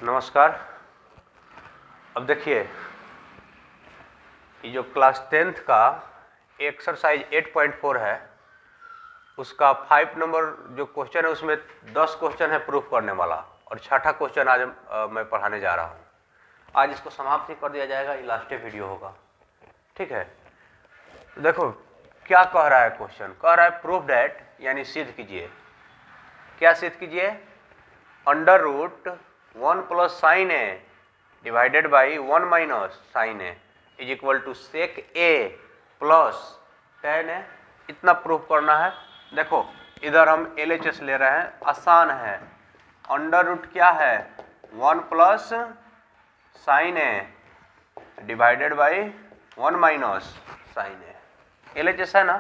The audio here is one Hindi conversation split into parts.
नमस्कार। अब देखिए, ये जो क्लास 10th का एक्सरसाइज 8.4 है, उसका 5 नंबर जो क्वेश्चन है उसमें 10 क्वेश्चन है प्रूफ करने वाला, और छठा क्वेश्चन आज मैं पढ़ाने जा रहा हूँ। आज इसको समाप्त ही कर दिया जाएगा, ये लास्ट वीडियो होगा, ठीक है। तो देखो क्या कह रहा है क्वेश्चन, कह रहा है प्रूफ डैट, यानी सिद्ध कीजिए। क्या सिद्ध कीजिए? Under root 1 plus sine A divided by 1 minus sine A is equal to sec A plus tan A. इतना प्रूफ करना है। देखो इधर हम LHS ले रहे हैं, आसान है। अंडर रूट क्या है? 1 plus sine A divided by 1 minus sine A. LHS है ना,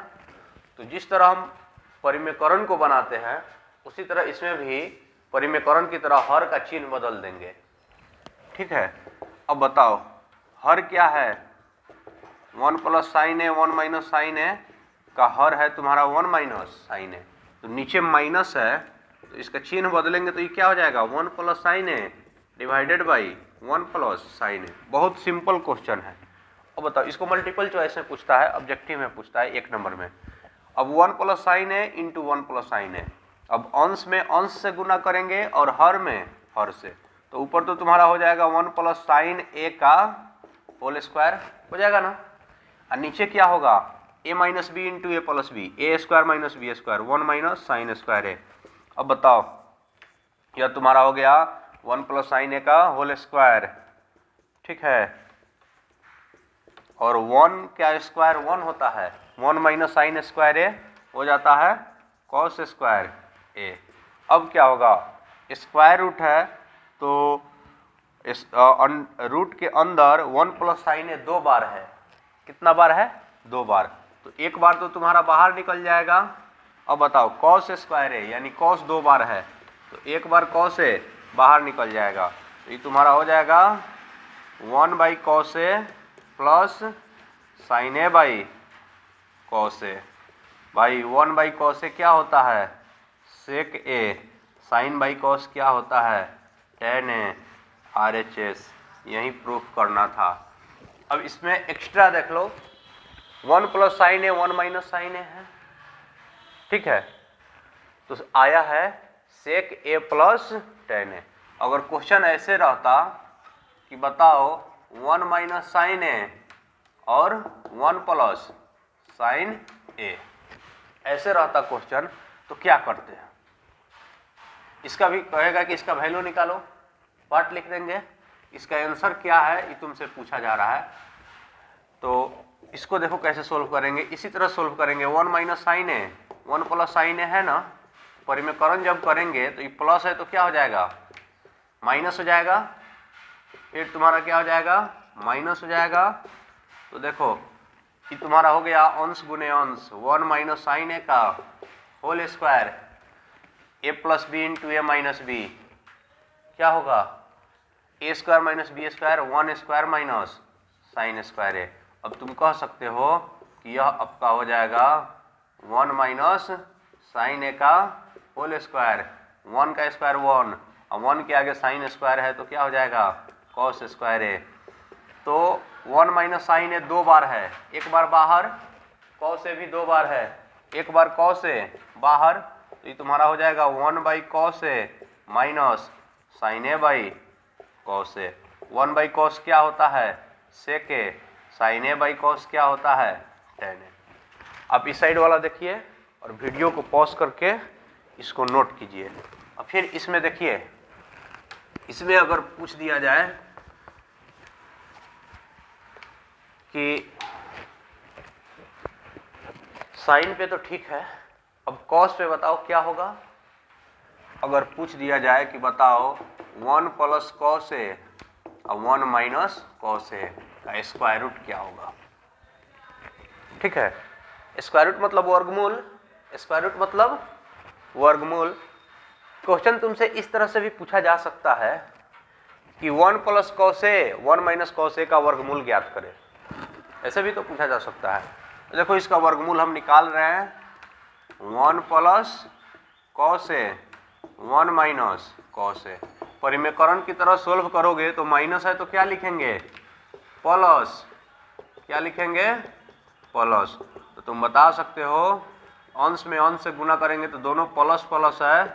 तो जिस तरह हम परिमेयकरण को बनाते हैं उसी तरह इसमें भी परिमेयकरण की तरह हर का चिन्ह बदल देंगे, ठीक है। अब बताओ हर क्या है? 1 plus sine A 1 minus sine A का हर है तुम्हारा 1 माइनस साइन ए, तो नीचे माइनस है तो इसका चिन्ह बदलेंगे तो ये क्या हो जाएगा? 1 plus sine A divided by 1 plus sine A. बहुत सिंपल क्वेश्चन है। अब बताओ, इसको मल्टीपल चॉइस में पूछता है, ऑब्जेक्टिव में पूछता है 1 नंबर में। अब 1 plus sine A into 1 plus sine A, अब अंश में अंश से गुना करेंगे और हर में हर से, तो ऊपर तो तुम्हारा हो जाएगा 1 प्लस साइन ए का होल स्क्वायर हो जाएगा ना, और नीचे क्या होगा? A minus B into A plus B, A square minus B square, 1 minus sine square A. अब बताओ यह तुम्हारा हो गया 1 प्लस साइन ए का होल स्क्वायर, ठीक है। और 1 क्या स्क्वायर 1 होता है, 1 माइनस साइन स्क्वायर ए हो जाता है कॉस स्क्वायर ए। अब क्या होगा? स्क्वायर रूट है तो इस रूट के अंदर 1 प्लस साइन ए 2 बार है। कितना बार है? 2 बार। तो एक बार तो तुम्हारा बाहर निकल जाएगा। अब बताओ कॉस स्क्वायर ए यानी कॉस 2 बार है, तो एक बार कॉस ए बाहर निकल जाएगा, तो ये तुम्हारा हो जाएगा 1 by cos A plus sine A by cos A. भाई 1 बाई कॉस ए क्या होता है? Sec A. Sine by cos क्या होता है? Tan A RHS। यही प्रूफ करना था। अब इसमें एक्स्ट्रा देख लो, 1 plus sine A 1 minus sine A है, ठीक है। तो आया है सेक ए प्लस टेन ए। अगर क्वेश्चन ऐसे रहता कि बताओ 1 माइनस साइन ए और 1 प्लस साइन ए, ऐसे रहता क्वेश्चन, तो क्या करते हैं? इसका भी कहेगा कि इसका वैल्यू निकालो, पार्ट लिख देंगे। इसका आंसर क्या है ये तुमसे पूछा जा रहा है, तो इसको देखो कैसे सोल्व करेंगे। इसी तरह सोल्व करेंगे। 1 minus sine A 1 plus sine A है ना, परिमेयकरण जब करेंगे तो ये प्लस है तो क्या हो जाएगा? माइनस हो जाएगा। फिर तुम्हारा क्या हो जाएगा? माइनस हो जाएगा। तो देखो ये तुम्हारा हो गया अंश गुने अंश, 1 माइनस साइन ए का whole square, A plus B into A minus B, क्या होगा? A square minus B square, 1 square minus sine square A. अब तुम कह सकते हो कि यह आपका हो जाएगा 1 माइनस साइन ए का होल स्क्वायर, 1 का स्क्वायर 1, और 1 के आगे साइन स्क्वायर है तो क्या हो जाएगा? कॉस स्क्वायर ए। तो 1 माइनस साइन ए 2 बार है, एक बार बाहर, कॉस ए भी 2 बार है, एक बार कॉस ए बाहर, तो ये तुम्हारा हो जाएगा 1 by cos A minus sine A by cos A. 1 by cos क्या होता है? Sec A. Sine A by cos क्या होता है? Tan A. आप इस साइड वाला देखिए और वीडियो को पॉज करके इसको नोट कीजिए। अब फिर इसमें देखिए, इसमें अगर पूछ दिया जाए कि साइन पे तो ठीक है, अब कॉस पे बताओ क्या होगा। अगर पूछ दिया जाए कि बताओ 1 प्लस कॉस ए और 1 माइनस कॉस ए का स्क्वायर रूट क्या होगा, ठीक है। स्क्वायर रूट मतलब वर्गमूल, स्क्वायर रूट मतलब वर्गमूल। क्वेश्चन तुमसे इस तरह से भी पूछा जा सकता है कि 1 plus cos A 1 minus cos A का वर्गमूल ज्ञात करें, ऐसे भी तो पूछा जा सकता है। देखो इसका वर्गमूल हम निकाल रहे हैं, 1 plus cos A 1 minus cos ए, परिमेयकरण की तरह सोल्व करोगे तो माइनस है तो क्या लिखेंगे, प्लस, क्या लिखेंगे, प्लस। तो तुम बता सकते हो अंश में अंश से गुना करेंगे तो दोनों प्लस प्लस है,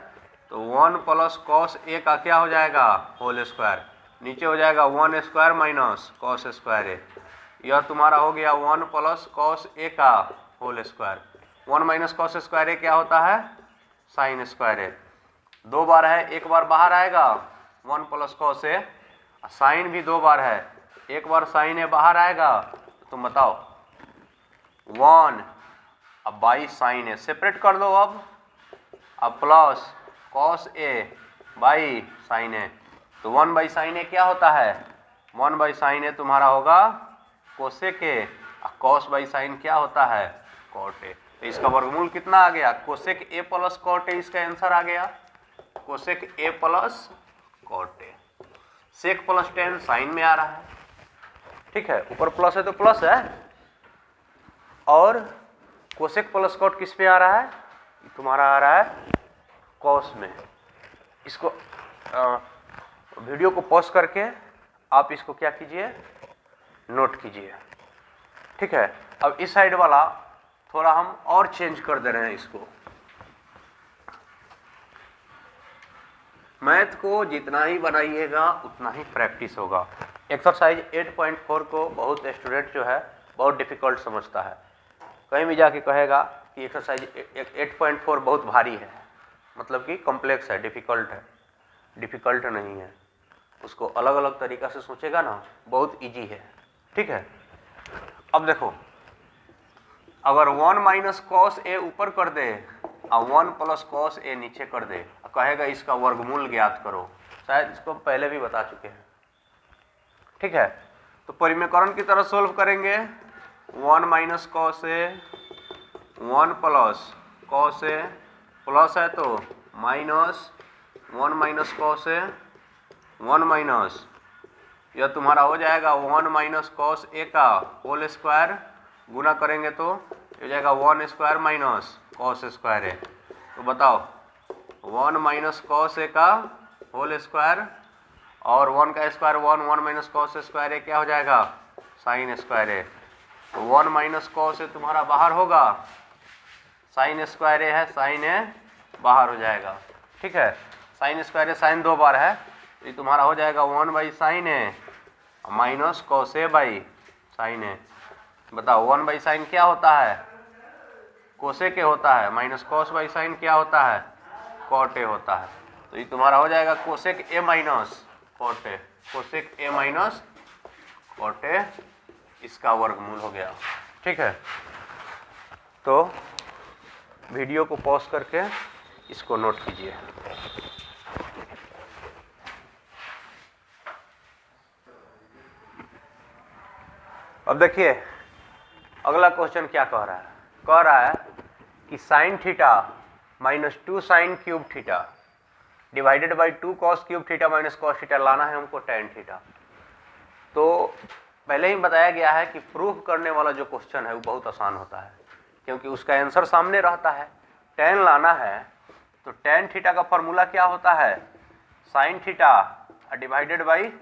तो 1 प्लस कॉस ए का क्या हो जाएगा, होल स्क्वायर। नीचे हो जाएगा 1 square minus cos square A. यह तुम्हारा हो गया 1 प्लस कॉस ए का whole square. 1 minus cos square A क्या होता है, साइन स्क्वायर ए। 2 बार है, एक बार बाहर आएगा 1 प्लस कॉस ए, साइन भी 2 बार है, एक बार साइन ए बाहर आएगा। तो तुम बताओ 1 अब बाई साइन ए सेपरेट कर दो अब plus cos A by sine A. तो 1 बाई साइन ए क्या होता है, 1 बाई साइन ए तुम्हारा होगा cosec A, cos by sine क्या होता है, कॉट ए। तो इसका वर्गमूल कितना आ गया, cosec A plus cot A, इसका आंसर आ गया cosec A plus cot A. Sec plus tan sine में आ रहा है, ठीक है, ऊपर प्लस है तो प्लस है, और कोसेक प्लस कॉट किस पे आ रहा है, तुम्हारा आ रहा है कॉस में। इसको वीडियो को पॉज करके आप इसको क्या कीजिए, नोट कीजिए, ठीक है। अब इस साइड वाला थोड़ा हम और चेंज कर दे रहे हैं इसको। मैथ को जितना ही बनाइएगा उतना ही प्रैक्टिस होगा। एक्सरसाइज 8.4 को बहुत स्टूडेंट जो है बहुत डिफिकल्ट समझता है, कहीं भी जाके कहेगा कि एक्सरसाइज 8.4 बहुत भारी है, मतलब कि कॉम्प्लेक्स है, डिफिकल्ट है। डिफिकल्ट नहीं है, उसको अलग अलग तरीका से सोचेगा ना, बहुत इजी है, ठीक है। अब देखो, अगर 1 माइनस कॉस ए ऊपर कर दे और 1 प्लस कॉस ए नीचे कर दे, कहेगा इसका वर्गमूल ज्ञात करो, शायद इसको पहले भी बता चुके हैं, ठीक है। तो परिमेयकरण की तरह सोल्व करेंगे, 1 minus cos A, 1 plus cos A, plus है तो minus 1 minus cos A, 1 minus, यह तुम्हारा हो जाएगा 1 माइनस कॉस ए का होल स्क्वायर, गुना करेंगे तो हो जाएगा 1 स्क्वायर माइनस कॉस स्क्वायर ए। तो बताओ 1 माइनस कॉस ए का होल स्क्वायर और 1 का square 1 minus cos square A क्या हो जाएगा, साइन स्क्वायर ए। तो 1 माइनस कॉस ए तुम्हारा बाहर होगा, साइन स्क्वायर ए है, साइन ए बाहर हो जाएगा, ठीक है। साइन स्क्वायर ए साइन 2 बार है, तो ये तुम्हारा हो जाएगा 1 by sine A minus cos A by sine A. बताओ 1 बाई साइन क्या होता है, कोसेक ए होता है, माइनस कॉस बाई साइन क्या होता है, कॉट ए होता है। तो ये तुम्हारा हो जाएगा cosec A minus cot A, cosec A minus cot A, इसका वर्गमूल हो गया, ठीक है। तो वीडियो को पॉज करके इसको नोट कीजिए। अब देखिए अगला क्वेश्चन क्या कह रहा है कि sine theta minus 2 sine cube theta divided by 2 cos cube theta minus cos theta लाना है हमको टेन थीटा। तो पहले ही बताया गया है कि प्रूफ करने वाला जो क्वेश्चन है वो बहुत आसान होता है, क्योंकि उसका आंसर सामने रहता है। टेन लाना है तो टेन थीटा का फॉर्मूला क्या होता है, sine theta divided by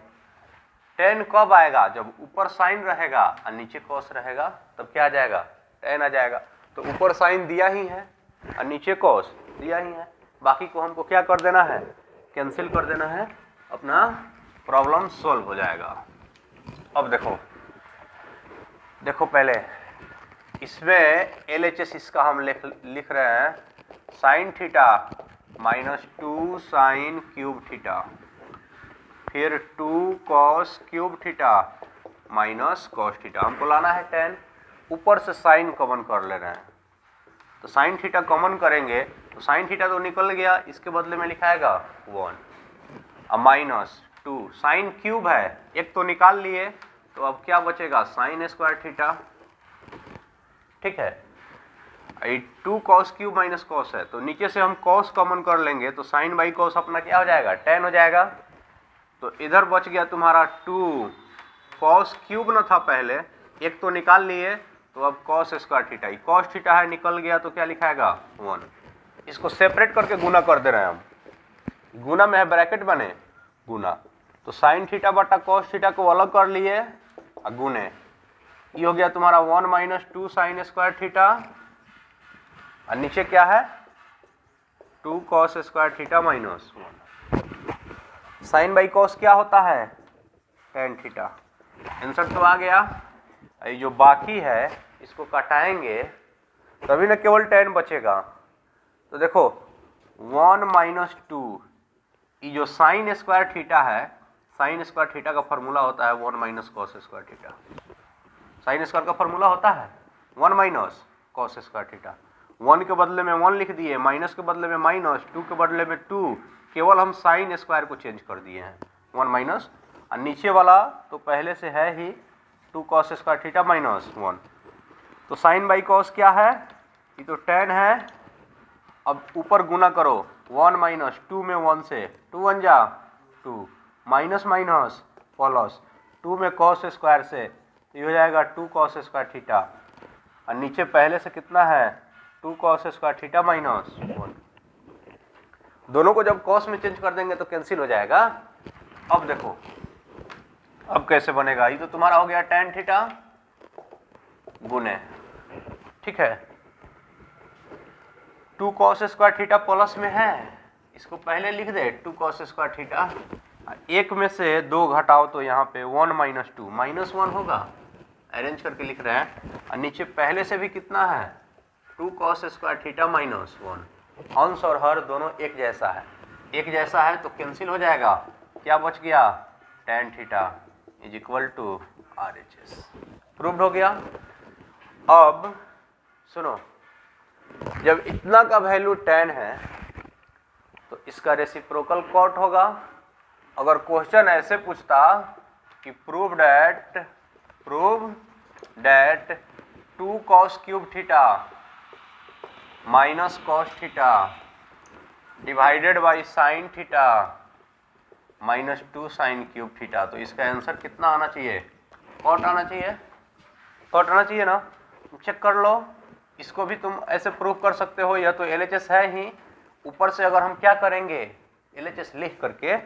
ten. कब आएगा, जब ऊपर साइन रहेगा और नीचे कॉस रहेगा, तब क्या आ जाएगा, टेन आ जाएगा। तो ऊपर साइन दिया ही है और नीचे कॉस दिया ही है, बाकी को हमको क्या कर देना है, कैंसिल कर देना है, अपना प्रॉब्लम सॉल्व हो जाएगा। अब देखो पहले इसमें LHS इसका हम लिख रहे हैं, sine theta minus 2 sine cube theta, फिर 2 cos cube theta minus cos theta. हमको लाना है टेन, ऊपर से साइन कॉमन कर ले रहे हैं, तो साइन थीटा कॉमन करेंगे तो साइन थीटा तो निकल गया, इसके बदले में लिखाएगा 1 अब माइनस 2 साइन क्यूब है, एक तो निकाल लिए, तो अब क्या बचेगा, साइन स्क्वायर थीटा, ठीक है। 2 कॉस क्यूब माइनस कॉस है, तो नीचे से हम कॉस कॉमन कर लेंगे, तो साइन बाई कॉस अपना क्या हो जाएगा, टेन हो जाएगा। तो इधर बच गया तुम्हारा 2 कॉस क्यूब न था पहले, एक तो निकाल लिए, तो अब cos square theta, cos theta है निकल गया, तो क्या लिखाएगा 1। इसको सेपरेट करके गुना कर दे रहे हैं हम, गुना में है ब्रैकेट बने, गुना, तो साइन थीटा बटा कॉस थीटा को अलग कर लिए और गुने, ये हो गया तुम्हारा 1 माइनस 2 साइन स्क्वायर थीटा, और नीचे क्या है 2 cos square theta minus 1। Sine by cos क्या होता है टेन थीटा। आंसर तो आ गया। ये जो बाकी है इसको कटाएंगे तभी ना केवल टेन बचेगा। तो देखो 1 माइनस 2, ये जो साइन स्क्वायर थीटा है, साइन स्क्वायर थीटा का फॉर्मूला होता है 1 minus cos square theta. Sine square का फॉर्मूला होता है 1 माइनस कॉस स्क्वायर थीटा। 1 के बदले में 1 लिख दिए, माइनस के बदले में माइनस, 2 के बदले में 2, केवल हम साइन स्क्वायर को चेंज कर दिए हैं 1 माइनस, और नीचे वाला तो पहले से है ही 2 कॉस स्क्वायर थीटा माइनस 1। तो साइन बाई कॉस क्या है, ये तो tan है। अब ऊपर गुना करो 1 माइनस 2 में 1 से, 2 1 जा 2, माइनस माइनस प्लस 2 में कॉस स्क्वायर से, तो ये हो जाएगा 2 कॉस स्क्वायर थीटा, और नीचे पहले से कितना है 2 कॉस स्क्वायर थीटा माइनस 1। दोनों को जब कॉस में चेंज कर देंगे तो कैंसिल हो जाएगा। अब देखो अब कैसे बनेगा, ये तो तुम्हारा हो गया tan थीटा गुने, ठीक है 2 कॉस स्क्वायर थीटा प्लस में है, इसको पहले लिख दे 2 कॉस स्क्वायर थीटा, एक में से 2 घटाओ तो यहाँ पे 1 माइनस 2 माइनस 1 होगा, अरेंज करके लिख रहे हैं, और नीचे पहले से भी कितना है 2 कॉस स्क्वायर थीटा माइनस 1। अंश और हर दोनों एक जैसा है, एक जैसा है तो कैंसिल हो जाएगा, क्या बच गया tan theta is equal to RHS। Proved हो गया। अब सुनो, जब इतना का वैल्यू tan है तो इसका रेसिप्रोकल कॉट होगा। अगर क्वेश्चन ऐसे पूछता कि prove that 2 cos cube theta minus cos theta divided by sine theta minus 2 sine cube theta, तो इसका आंसर कितना आना चाहिए, कॉट आना चाहिए, कॉट आना चाहिए ना। चेक कर लो, इसको भी तुम ऐसे प्रूव कर सकते हो, या तो LHS है ही, ऊपर से अगर हम क्या करेंगे LHS लिख करके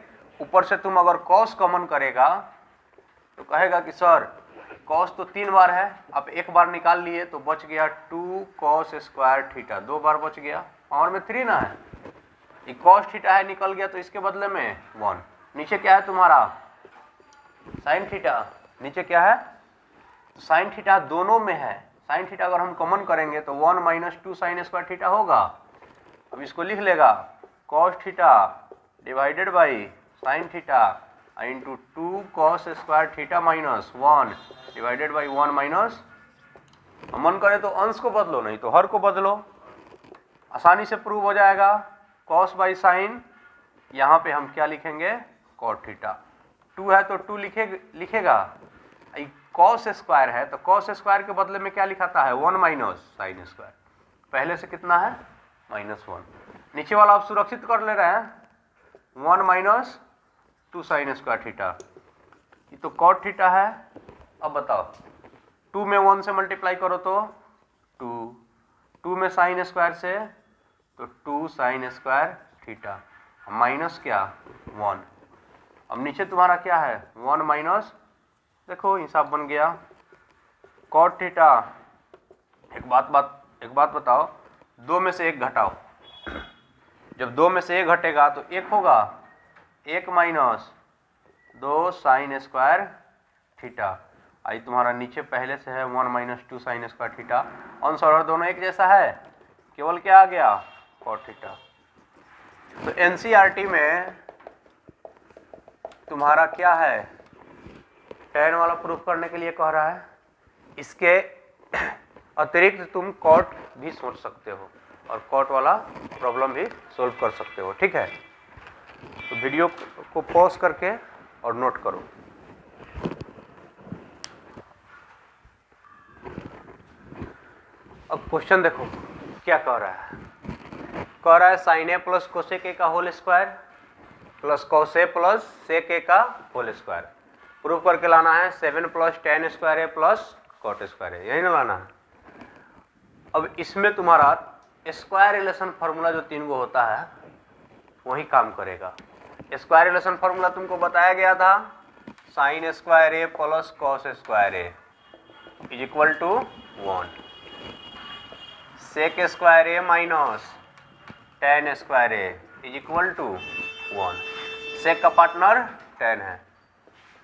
ऊपर से तुम अगर कॉस कॉमन करेगा तो कहेगा कि सर कॉस तो 3 बार है, अब एक बार निकाल लिए तो बच गया 2 कॉस स्क्वायर थीटा, 2 बार बच गया, पावर में 3 ना है, ये कॉस थीटा है निकल गया, तो इसके बदले में 1। नीचे क्या है तुम्हारा साइन थीटा, नीचे क्या है साइन थीटा, दोनों में है साइन थीटा, अगर हम कॉमन करेंगे तो 1 माइनस 2 साइन स्क्वायर थीटा होगा। अब इसको लिख लेगा cos theta divided by sine theta into 2 cos square theta minus 1 divided by 1 minus, मन करे तो अंश को बदलो, नहीं तो हर को बदलो, आसानी से प्रूव हो जाएगा। कॉस बाई साइन, यहाँ पे हम क्या लिखेंगे कॉट थीटा, 2 है तो 2 लिखेगा, कॉस स्क्वायर है तो कॉस स्क्वायर के बदले में क्या लिखाता है 1 माइनस साइन स्क्वायर, पहले से कितना है माइनस 1, नीचे वाला आप सुरक्षित कर ले रहे हैं 1 माइनस 2 साइन स्क्वायर थीटा, ये तो कॉट थीटा है। अब बताओ 2 में 1 से मल्टीप्लाई करो तो 2 में साइन स्क्वायर से तो 2 साइन स्क्वायर थीटा माइनस क्या 1। अब नीचे तुम्हारा क्या है 1 माइनस, देखो हिसाब बन गया कॉट थीटा। एक बात बताओ, 2 में से 1 घटाओ, जब 2 में से 1 घटेगा तो 1 होगा, 1 माइनस 2 साइन स्क्वायर थीटा, आई तुम्हारा नीचे पहले से है 1 माइनस 2 साइन स्क्वायर थीटा, अंश और दोनों एक जैसा है, केवल क्या आ गया कॉट थीटा। तो NCERT में तुम्हारा क्या है tan वाला प्रूफ करने के लिए कह रहा है, इसके अतिरिक्त तुम कॉट भी सोच सकते हो और कॉट वाला प्रॉब्लम भी सोल्व कर सकते हो, ठीक है। तो वीडियो को पॉज करके और नोट करो। अब क्वेश्चन देखो क्या कह रहा है, कह रहा है sine A plus cosec A का whole square plus cos A plus sec A का होल स्क्वायर प्रूफ करके लाना है 7 plus tan square A plus cot square A, यही ना लाना है। अब इसमें तुम्हारा स्क्वायर रिलेशन फार्मूला जो 3 गो होता है वही काम करेगा। स्क्वायर रिलेशन फॉर्मूला तुमको बताया गया था, sine square A plus cos square A is equal to 1, sec square A minus tan square A is equal to 1, sec का पार्टनर टेन है।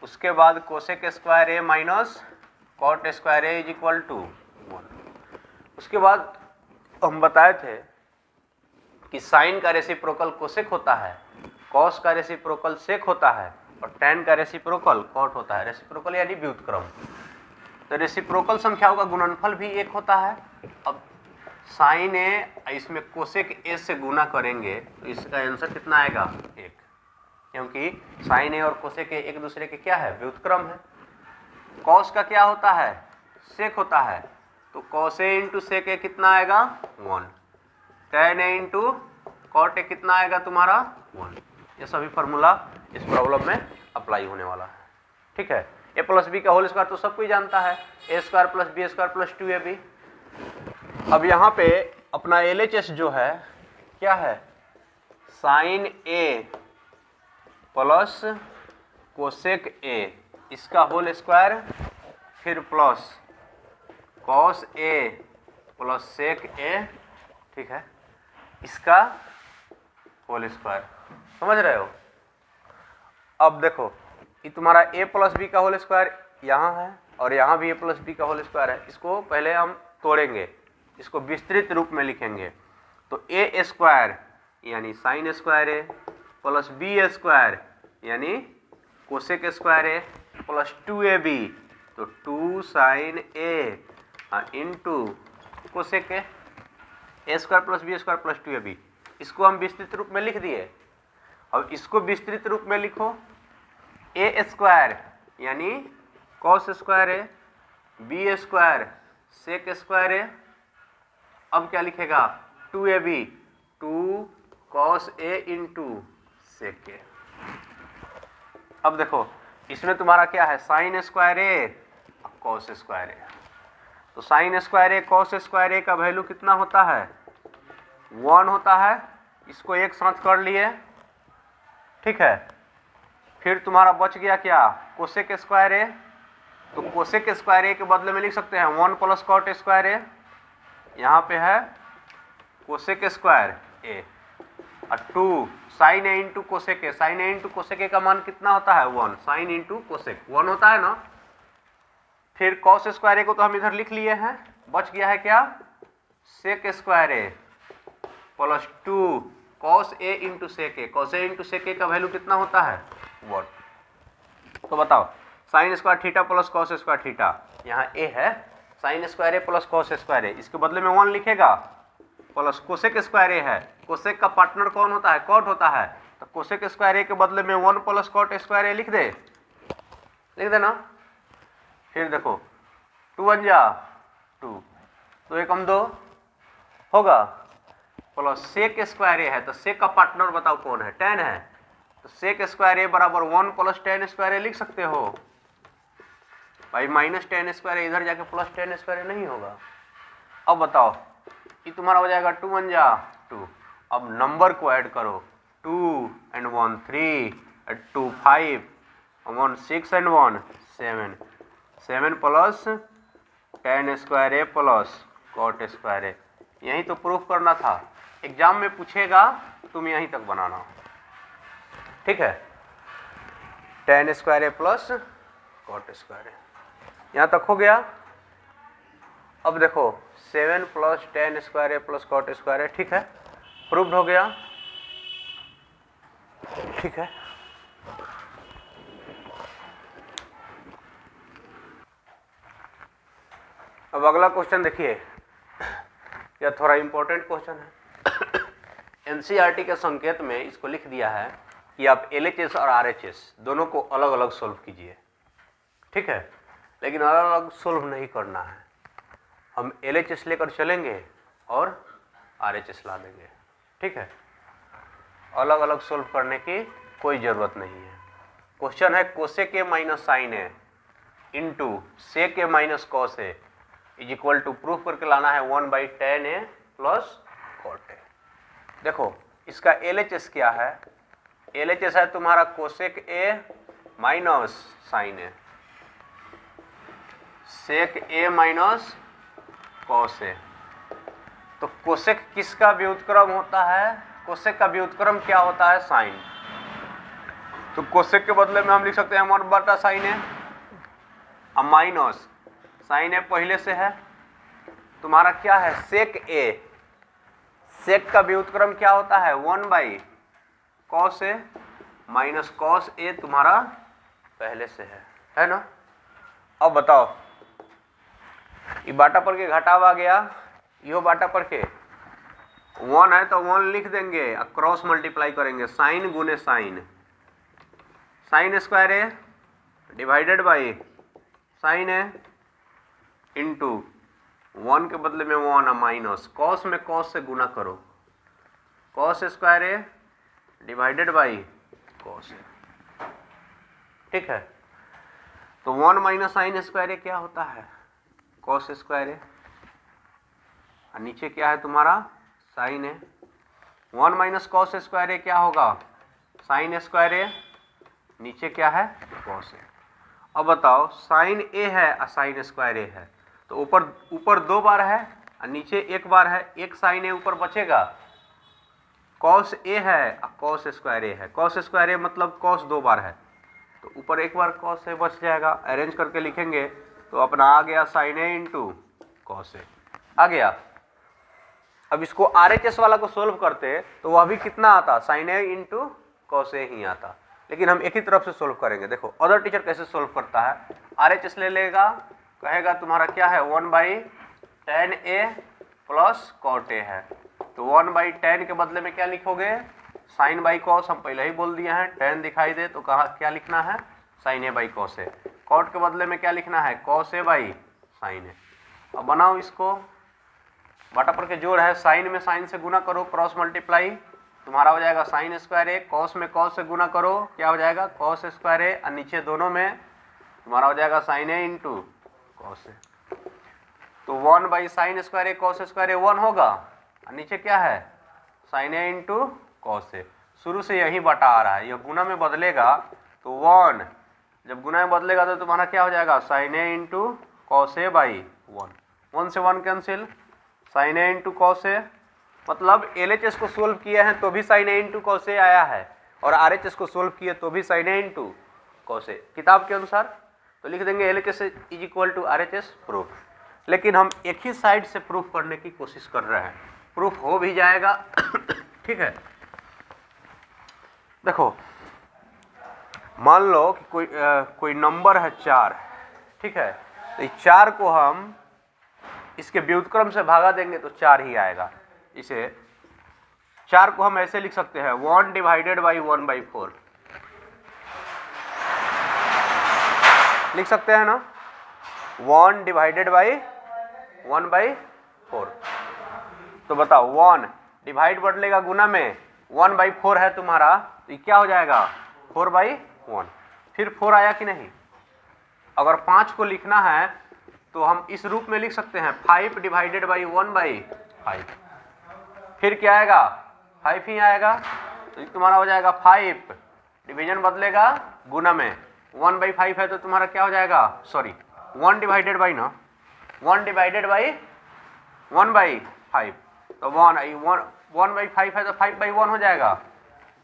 उसके बाद cosec square A minus cot square A is equal to 1। उसके बाद हम बताए थे कि साइन का रेसिप्रोकल कोसेक होता है, कॉस का रेसिप्रोकल सेक होता है और टेन का रेसिप्रोकल कॉट होता है। रेसिप्रोकल यानी व्युत्क्रम। तो रेसिप्रोकल संख्याओं का गुणनफल भी एक होता है। अब साइन ए इसमें कोसेक ए से गुना करेंगे तो इसका आंसर कितना आएगा? 1, क्योंकि साइन ए और कोसेक ए एक दूसरे के क्या है? व्युत्क्रम है। कॉस का क्या होता है? सेक होता है। तो कॉस ए इंटू सेक ए कितना आएगा? 1। Tan A into cot A कितना आएगा तुम्हारा? 1। ये सभी फार्मूला इस प्रॉब्लम में अप्लाई होने वाला है। ठीक है। ए प्लस बी का होल स्क्वायर तो सब कोई जानता है, A square plus B square plus 2ab। अब यहाँ पे अपना LHS जो है क्या है? Sine A plus cosec A इसका होल स्क्वायर, फिर plus cos A plus sec A, ठीक है, इसका होल स्क्वायर। समझ रहे हो? अब देखो ये तुम्हारा a प्लस बी का होल स्क्वायर यहाँ है और यहाँ भी a प्लस बी का होल स्क्वायर है। इसको पहले हम तोड़ेंगे, इसको विस्तृत रूप में लिखेंगे। तो a स्क्वायर यानी sine square A plus B square यानी cosec square A plus 2ab, तो 2 sine A into cosec A square plus B square plus 2ab। इसको हम विस्तृत रूप में लिख दिए। अब इसको विस्तृत रूप में लिखो, ए स्क्वायर यानी cos square A B square sec square A. अब क्या लिखेगा? 2ab 2 cos A into sec ए। अब देखो इसमें तुम्हारा क्या है? साइन स्क्वायर ए कॉस स्क्वायर ए। तो साइन स्क्वायर ए कॉस स्क्वायर ए का वैल्यू कितना होता है? 1 होता है। इसको एक साथ कर लिए, ठीक है। फिर तुम्हारा बच गया क्या? कोसेक स्क्वायर ए। तो कोसेक स्क्वायर ए के बदले में लिख सकते हैं 1 प्लस कॉट स्क्वायर ए। यहाँ पे है कोसेक स्क्वायर ए और 2 sine A into cosec A. Sine A into cosec A का मान कितना होता है? 1। साइन इंटू कोसेक 1 होता है ना। फिर कॉस स्क्वायर ए को तो हम इधर लिख लिए हैं। बच गया है क्या? सेक square A plus 2 cos A into sec A. Cos A into sec A का वैल्यू कितना होता है? 1। तो बताओ sine square theta plus cos square theta, यहाँ ए है sine square A plus cos square ए, इसके बदले में 1 लिखेगा, प्लस कोसेक स्क्वायर ए है। कोसेक का पार्टनर कौन होता है? कॉट होता है। तो कोसेक स्क्वायर ए के बदले में 1 प्लस कॉट स्क्वायर ए लिख देना। फिर देखो 2 1 जा 2, 2 1 2 होगा, प्लस सेक स्क्वायर ए है। तो सेक का पार्टनर बताओ कौन है? 10 है। तो सेक स्क्वायर ए बराबर 1 प्लस 10 स्क्वायर ए लिख सकते हो भाई। माइनस 10 स्क्वायर ए इधर जाके प्लस 10 स्क्वायर ए नहीं होगा। अब बताओ ये तुम्हारा हो जाएगा 2 1 जा 2। अब नंबर को ऐड करो, 2 and 1 3 and 2 5 and 1 6 and 1 7, 7 plus 10 square A plus cot square A. यही तो प्रूफ करना था। एग्जाम में पूछेगा, तुम यहीं तक बनाना, ठीक है। 10 square A plus cot square ए, यहाँ तक हो गया। अब देखो 7 plus 10 square A plus cot square ए, ठीक है, प्रूव्ड हो गया, ठीक है। अब अगला क्वेश्चन देखिए, यह थोड़ा इंपॉर्टेंट क्वेश्चन है। एनसीईआरटी के संकेत में इसको लिख दिया है कि आप एलएचएस और आरएचएस दोनों को अलग अलग सोल्व कीजिए, ठीक है। लेकिन अलग अलग सोल्व नहीं करना है, हम एलएचएस लेकर चलेंगे और आरएचएस ला देंगे, ठीक है। अलग अलग सोल्व करने की कोई ज़रूरत नहीं है। क्वेश्चन है cosec A minus sine A into sec A minus cos A is equal to, proof करके लाना है 1/10 ए प्लस कॉट ए। देखो इसका एलएचएस क्या है? LHS है तुम्हारा cosec A minus sine A, sec A minus cos A. तो कोसेक किसका व्युत्क्रम होता है? कोसेक का व्युत्क्रम क्या होता है? साइन। तो कोसेक के बदले में हम लिख सकते हैं 1/sin ए, अब माइनस साइन ए पहले से है तुम्हारा क्या है? सेक ए। सेक का व्युत्क्रम क्या होता है? 1/cos ए माइनस कॉस ए तुम्हारा पहले से है ना। अब बताओ, ये बाटा पर के घटाव आ गया, यो बाटा पर के 1 है तो 1 लिख देंगे, क्रॉस मल्टीप्लाई करेंगे, साइन गुने sine, sine square A divided by sine A into 1 के बदले में 1 माइनस कॉस में कॉस से गुना करो, cos square A divided by cos A. ठीक है, तो 1 माइनस साइन स्क्वायर ए क्या होता है? कॉस स्क्वायर ए, और नीचे क्या है तुम्हारा? Sign A. 1 minus cos square A क्या होगा? साइन स्क्वायर ए, नीचे क्या है? कॉस ए। अब बताओ, साइन ए है और साइन स्क्वायर ए है, तो ऊपर 2 बार है और नीचे 1 बार है, एक साइन ए ऊपर बचेगा, कॉस ए है और कॉस स्क्वायर ए है। कॉस स्क्वायर ए मतलब कॉस 2 बार है, तो ऊपर 1 बार कॉस ए बच जाएगा। अरेंज करके लिखेंगे तो अपना आ गया साइन ए इंटू कॉस ए आ गया। अब इसको RHS वाला को सोल्व करते तो वह भी कितना आता? साइन ए इंटू कॉस ए ही आता, लेकिन हम एक ही तरफ से सोल्व करेंगे। देखो अदर टीचर कैसे सोल्व करता है, RHS ले लेगा, कहेगा तुम्हारा क्या है? 1/tan ए प्लस कॉट ए है, तो 1/tan के बदले में क्या लिखोगे? साइन बाई कॉस, हम पहले ही बोल दिए हैं, tan दिखाई दे तो कहा क्या लिखना है? Sine A by cos A. Cot के बदले में क्या लिखना है? Cos A by sine A. अब बनाओ इसको, बाटा पर के जोड़ है, साइन में साइन से गुना करो, क्रॉस मल्टीप्लाई, तुम्हारा हो जाएगा साइन स्क्वायर ए, कॉस में कॉस से गुना करो, क्या हो जाएगा? कॉस स्क्वायर ए, और नीचे दोनों में तुम्हारा हो जाएगा sine A into cos A. तो 1/sin square A cos square A 1 होगा, और नीचे क्या है? साइन ए इंटू कॉस ए। शुरू से यही बटा आ रहा है, यह गुना में बदलेगा तो 1, जब गुना में बदलेगा तो तुम्हारा क्या हो जाएगा? Sine A into cos A by 1, 1 से 1 cancel, sine A into cos A. मतलब LHS को सोल्व किए हैं तो भी sine A into cos A आया है, और RHS को सोल्व किए तो भी sine A into cos A. किताब के अनुसार तो लिख देंगे LHS is equal to RHS proof, लेकिन हम एक ही साइड से प्रूफ करने की कोशिश कर रहे हैं, प्रूफ हो भी जाएगा। ठीक है, देखो मान लो कि कोई नंबर है 4, ठीक है, तो इस 4 को हम इसके व्युत्क्रम से भागा देंगे तो 4 ही आएगा। इसे 4 को हम ऐसे लिख सकते हैं 1 डिवाइडेड बाई 1/4 लिख सकते हैं ना, 1 डिवाइडेड बाई 1/4। तो बताओ 1 डिवाइड बदलेगा गुना में, 1/4 है तुम्हारा, तो ये क्या हो जाएगा? 4/1। फिर 4 आया कि नहीं? अगर 5 को लिखना है तो हम इस रूप में लिख सकते हैं 5 डिवाइडेड बाई 1/5। फिर क्या आएगा? 5 ही आएगा, तो ये तुम्हारा हो जाएगा 5, डिवीजन बदलेगा गुना में, 1/5 है तो तुम्हारा क्या हो जाएगा? सॉरी 1 डिवाइडेड बाई ना, 1 डिवाइडेड बाई 1/5, तो 1/5 है तो 5/1 हो जाएगा,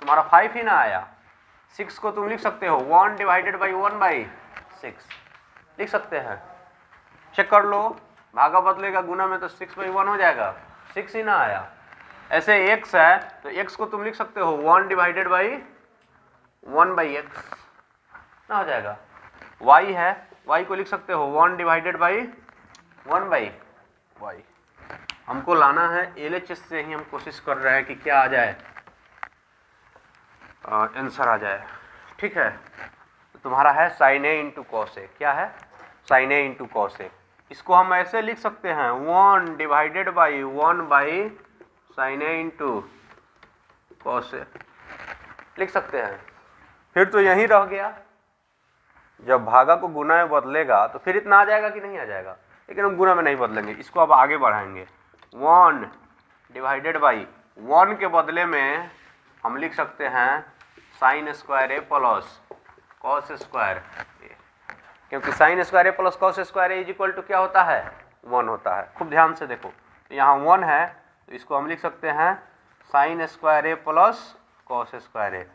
तुम्हारा 5 ही ना आया। 6 को तुम लिख सकते हो 1 डिवाइडेड बाई 1/6 लिख सकते हैं, चेक कर लो, भागा बदलेगा गुना में तो 6/1 हो जाएगा, 6 ही ना आया। ऐसे x है तो x को तुम लिख सकते हो 1 डिवाइडेड बाई 1/x ना हो जाएगा। y है, y को लिख सकते हो 1 डिवाइडेड बाई 1/y। हमको लाना है LHS से ही हम कोशिश कर रहे हैं कि क्या आ जाए, आंसर आ जाए। ठीक है, तो तुम्हारा है sine A into cos A, क्या है? Sine A into cos A. इसको हम ऐसे लिख सकते हैं 1 divided by 1/sin A into cos A लिख सकते हैं। फिर तो यही रह गया, जब भागा को गुना में बदलेगा तो फिर इतना आ जाएगा कि नहीं आ जाएगा, लेकिन हम गुना में नहीं बदलेंगे, इसको अब आगे बढ़ाएंगे। 1 डिवाइडेड बाई 1 के बदले में हम लिख सकते हैं sine square A plus cos square A, क्योंकि sine square A plus cos square A is equal to क्या होता है 1 होता है। खूब ध्यान से देखो, तो यहाँ 1 है तो इसको हम लिख सकते हैं sine square A plus cos square ए।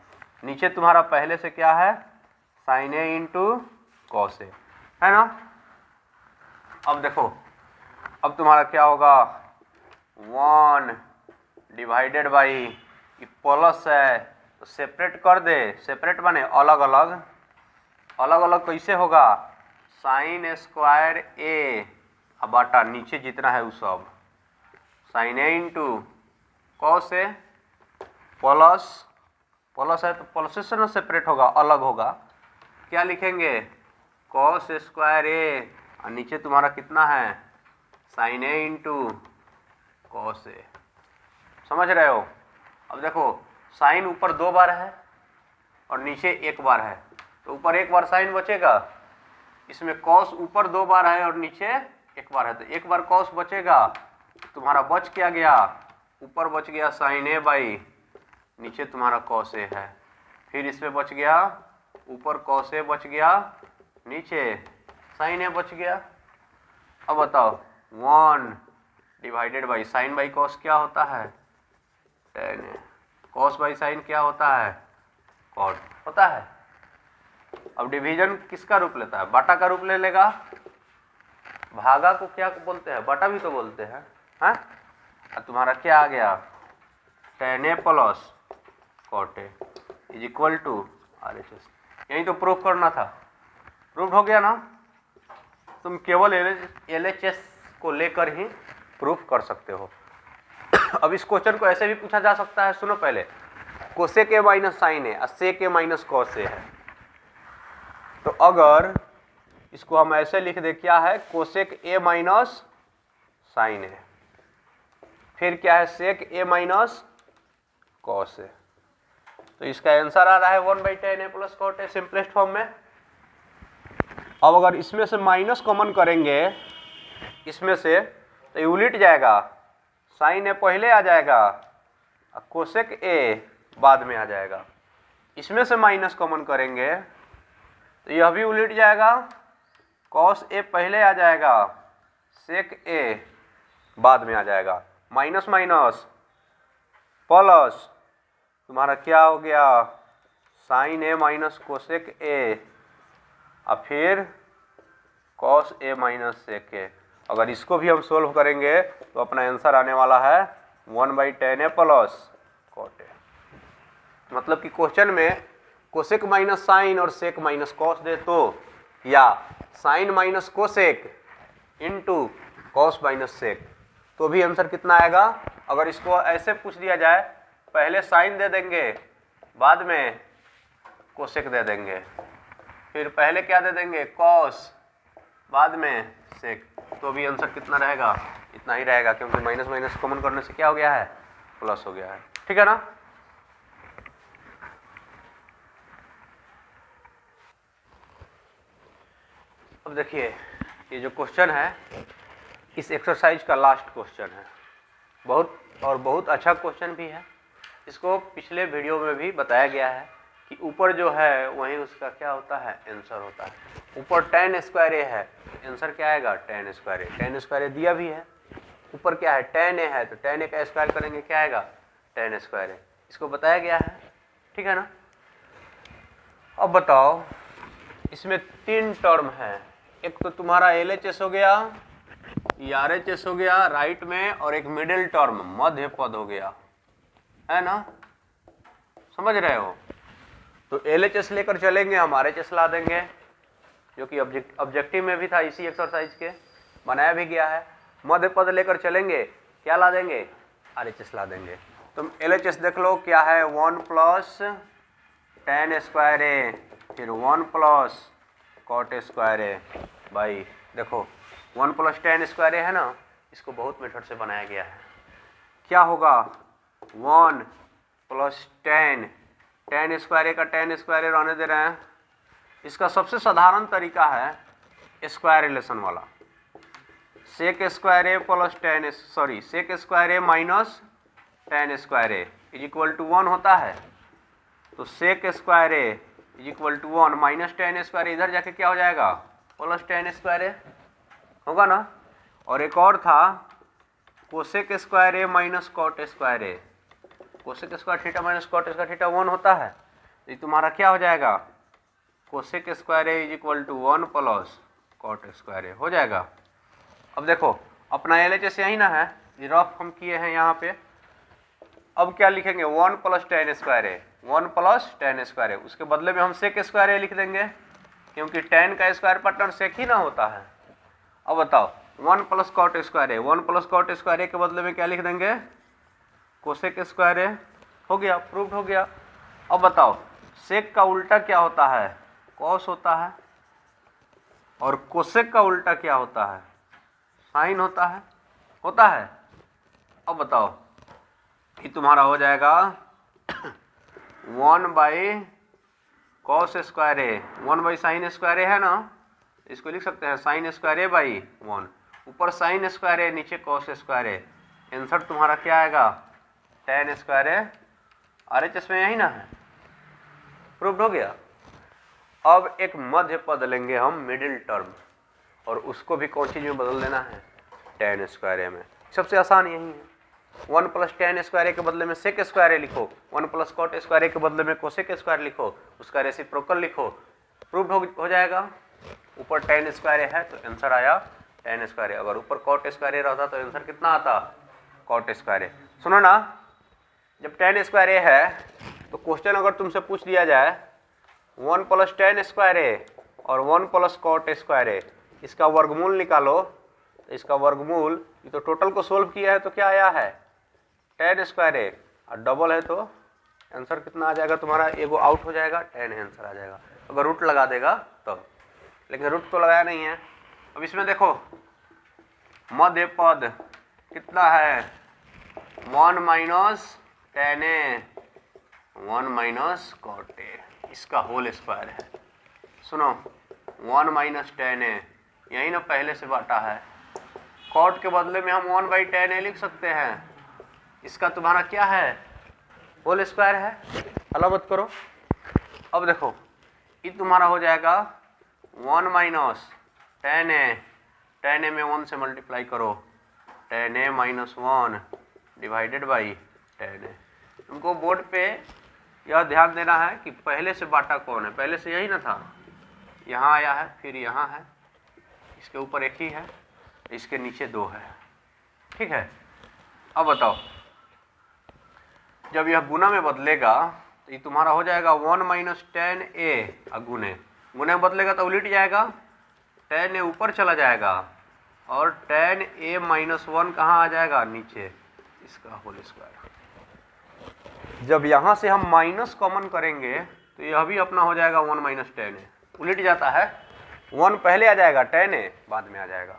नीचे तुम्हारा पहले से क्या है साइन ए इंटू कॉस ए, है ना। अब देखो, अब तुम्हारा क्या होगा 1 डिवाइडेड बाई प्लस है तो सेपरेट कर दे, सेपरेट माने अलग अलग, अलग अलग कैसे होगा साइन स्क्वायर ए अब बाटा नीचे जितना है वो सब sign A into cos A plus plus है तो प्लस से ना सेपरेट होगा, अलग होगा, क्या लिखेंगे कॉस स्क्वायर ए और नीचे तुम्हारा कितना है साइन ए इंटू कॉस ए। समझ रहे हो। अब देखो साइन ऊपर 2 बार है और नीचे 1 बार है, तो ऊपर 1 बार साइन बचेगा, इसमें कॉस ऊपर 2 बार है और नीचे 1 बार है, तो 1 बार कॉस बचेगा, तुम्हारा बच क्या गया ऊपर बच गया साइन ए बाई नीचे तुम्हारा कॉस ए है, फिर इसमें बच गया ऊपर कॉस ए बच गया नीचे साइन ए बच गया। अब बताओ 1 divided by sign by cos क्या होता है tan A, cos by sine क्या होता है कॉट होता है। अब डिवीजन किसका रूप लेता है बाटा का रूप ले लेगा, भागा को क्या बोलते हैं बटा भी तो बोलते हैं, हाँ। और तुम्हारा क्या आ गया tan A plus cot A is equal to RHS। यही तो प्रूफ करना था, प्रूफ हो गया ना। तुम केवल LHS को लेकर ही प्रूफ कर सकते हो। अब इस क्वेश्चन को ऐसे भी पूछा जा सकता है, सुनो पहले, कोसेक ए माइनस साइन ए और सेक ए माइनस कॉस ए है, तो अगर इसको हम ऐसे लिख दे क्या है कोसेक ए माइनस साइन ए, फिर क्या है sec A minus cos A, तो इसका आंसर आ रहा है 1/tan A plus cot A simplest form में। अब अगर इसमें से माइनस कॉमन करेंगे इसमें से तो ये उलट जाएगा, साइन ए पहले आ जाएगा और कोसेक ए बाद में आ जाएगा। इसमें से माइनस कॉमन करेंगे तो यह भी उलट जाएगा, कॉस ए पहले आ जाएगा सेक ए बाद में आ जाएगा, माइनस माइनस प्लस तुम्हारा क्या हो गया sine A minus cosec A और फिर कॉस ए माइनस सेक ए। अगर इसको भी हम सोल्व करेंगे तो अपना आंसर आने वाला है 1/tan ए प्लस कॉट ए। मतलब कि क्वेश्चन में कोसेक माइनस साइन और सेक माइनस कॉस दे तो, या sine minus cosec into cos minus sec, तो भी आंसर कितना आएगा। अगर इसको ऐसे पूछ दिया जाए पहले साइन दे देंगे बाद में कोसेक दे देंगे, फिर पहले क्या दे देंगे कॉस बाद में सेक, तो भी आंसर कितना रहेगा इतना ही रहेगा, क्योंकि माइनस माइनस कॉमन करने से क्या हो गया है प्लस हो गया है। ठीक है ना। अब देखिए ये जो क्वेश्चन है इस एक्सरसाइज का लास्ट क्वेश्चन है, बहुत अच्छा क्वेश्चन भी है। इसको पिछले वीडियो में भी बताया गया है कि ऊपर जो है वहीं उसका क्या होता है आंसर होता है। ऊपर tan स्क्वायर ए है तो आंसर क्या आएगा tan स्क्वायर ए, tan स्क्वायर ए दिया भी है। ऊपर क्या है tan ए है तो tan ए का स्क्वायर करेंगे क्या आएगा tan स्क्वायर ए, इसको बताया गया है। ठीक है ना। अब बताओ इसमें 3 टर्म है, एक तो तुम्हारा LHS हो गया, RHS हो गया राइट में, और एक मिडिल टर्म मध्य पद हो गया, है ना। समझ रहे हो। तो LHS लेकर चलेंगे हम RHS ला देंगे, जो कि ऑब्जेक्टिव में भी था, इसी एक्सरसाइज के बनाया भी गया है। मध्य पद लेकर चलेंगे क्या ला देंगे RHS ला देंगे। तुम LHS देख लो क्या है 1 प्लस tan स्क्वायर ए फिर 1 plus cot square A by, देखो 1 प्लस tan स्क्वायर ए है ना, इसको बहुत मेथड से बनाया गया है। क्या होगा 1 प्लस tan स्क्वायर ए का tan स्क्वायर ए रहने दे रहे हैं। इसका सबसे साधारण तरीका है स्क्वायर रिलेशन वाला, sec square A plus sec square A minus tan square A is equal to 1 होता है। तो sec square A is equal to 1 minus tan square इधर जाके क्या हो जाएगा प्लस टेन स्क्वायर ए होगा ना। और एक और था cosec square A minus cot square A, cosec square theta minus cot square theta 1 होता है, तो ये तुम्हारा क्या हो जाएगा cosec square A is equal to 1 plus cot square A हो जाएगा। अब देखो अपना LHS यही ना है, ये रफ हम किए हैं यहाँ पे। अब क्या लिखेंगे 1 plus ten square A, 1 plus ten square ए, उसके बदले में हम सेक स्क्वायर ए लिख देंगे क्योंकि टेन का स्क्वायर पार्टनर सेक ही ना होता है। अब बताओ 1 plus cot square A, 1 plus cot square ए के बदले में क्या लिख देंगे कोसेक स्क्वायर ए, हो गया प्रूव्ड हो गया। अब बताओ सेक का उल्टा क्या होता है कॉस होता है, और कोसेक का उल्टा क्या होता है साइन होता है। अब बताओ ये तुम्हारा हो जाएगा 1 by cos square A, 1 by sine square A है ना, इसको लिख सकते हैं साइन स्क्वायर ए बाई 1, ऊपर साइन स्क्वायर ए नीचे कॉस स्क्वायर ए, आंसर तुम्हारा क्या आएगा टेन स्क्वायर ए। RHS में यही ना है, प्रूव्ड हो गया। अब एक मध्य पद लेंगे हम मिडिल टर्म, और उसको भी कौन चीज में बदल देना है टेन स्क्वायर ए में। सबसे आसान यही है, 1 प्लस टेन स्क्वायर ए के बदले में सेक स्क्वायर ए लिखो, 1 प्लस कॉट स्क्वायर ए के बदले में कोसेक स्क्वायर लिखो, उसका रेसिप्रोकल लिखो, प्रूव्ड हो जाएगा। ऊपर टेन स्क्वायर ए है तो आंसर आया टेन स्क्वायर ए, अगर ऊपर कॉट स्क्वायर ए रहता तो आंसर कितना आता कॉट स्क्वायर ए। सुनो ना, जब टेन स्क्वायर ए है तो क्वेश्चन अगर तुमसे पूछ लिया जाए 1 प्लस टेन स्क्वायर ए और 1 प्लस कॉट स्क्वायर ए, इसका वर्गमूल निकालो, तो इसका वर्गमूल ये तो टोटल को सोल्व किया है तो क्या आया है टेन स्क्वायर ए, और डबल है तो आंसर कितना आ जाएगा तुम्हारा, एगो आउट हो जाएगा, टेन आंसर आ जाएगा अगर रूट लगा देगा तो, लेकिन रूट तो लगाया नहीं है। अब इसमें देखो मध्य पद कितना है 1 minus tan A 1 minus cot A, इसका होल स्क्वायर है। सुनो 1 माइनस टेन ए यही ना पहले से बांटा है, कॉट के बदले में हम 1 बाई टेन ए लिख सकते हैं, इसका तुम्हारा क्या है होल स्क्वायर है, हला मत करो। अब देखो ये तुम्हारा हो जाएगा 1 माइनस टेन ए में 1 से मल्टीप्लाई करो, tan A minus 1 divided by tan A. तुमको बोर्ड पे यह ध्यान देना है कि पहले से बाटा कौन है, पहले से यही ना था, यहाँ आया है फिर यहाँ है, इसके ऊपर एक ही है, इसके नीचे 2 है, ठीक है। अब बताओ जब यह गुना में बदलेगा तो ये तुम्हारा हो जाएगा 1 माइनस टेन ए, गुने में बदलेगा तो उलट जाएगा, टेन ए ऊपर चला जाएगा और टेन ए माइनस 1 कहाँ आ जाएगा नीचे, इसका होल स्क्वायर। जब यहाँ से हम माइनस कॉमन करेंगे तो यह भी अपना हो जाएगा 1 माइनस टेन ए, उलट जाता है, 1 पहले आ जाएगा टेन ए बाद में आ जाएगा,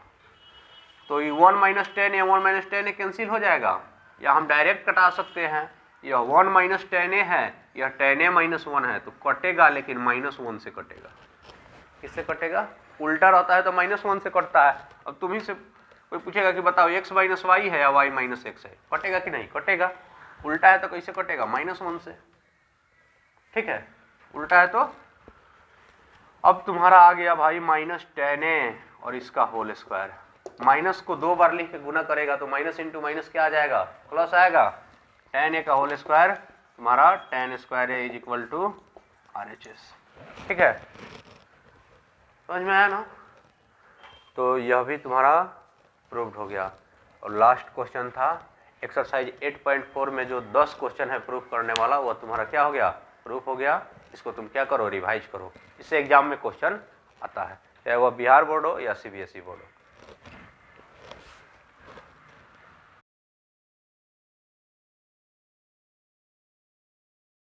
तो ये 1 minus tan A 1 minus tan A cancel हो जाएगा, या हम डायरेक्ट कटा सकते हैं, यह 1 माइनस टेन ए है, यह टेन ए माइनस 1 है तो कटेगा, लेकिन माइनस 1 से कटेगा। किससे कटेगा, उल्टा रहता है तो माइनस 1 से कटता है। अब तुम्ही से कोई पूछेगा कि बताओ x माइनस वाई है या y माइनस एक्स है, कटेगा कि नहीं, कटेगा। उल्टा है तो कैसे कटेगा, माइनस 1 से, ठीक है, उल्टा है तो। अब तुम्हारा आ गया भाई माइनस टेन ए और इसका होल स्क्वायर, माइनस को 2 बार लिख के गुना करेगा तो माइनस इंटू माइनस क्या आ जाएगा प्लस आएगा, टेन ए का होल स्क्वायर तुम्हारा tan square A is equal to RHS, ठीक है, समझ में आया ना। तो यह भी तुम्हारा प्रूव्ड हो गया। और लास्ट क्वेश्चन था एक्सरसाइज 8.4 में जो 10 क्वेश्चन है प्रूफ करने वाला, वह तुम्हारा क्या हो गया प्रूफ हो गया। इसको तुम क्या करो रिवाइज करो, इससे एग्जाम में क्वेश्चन आता है, चाहे वह बिहार बोर्ड हो या CBSE बोर्ड हो।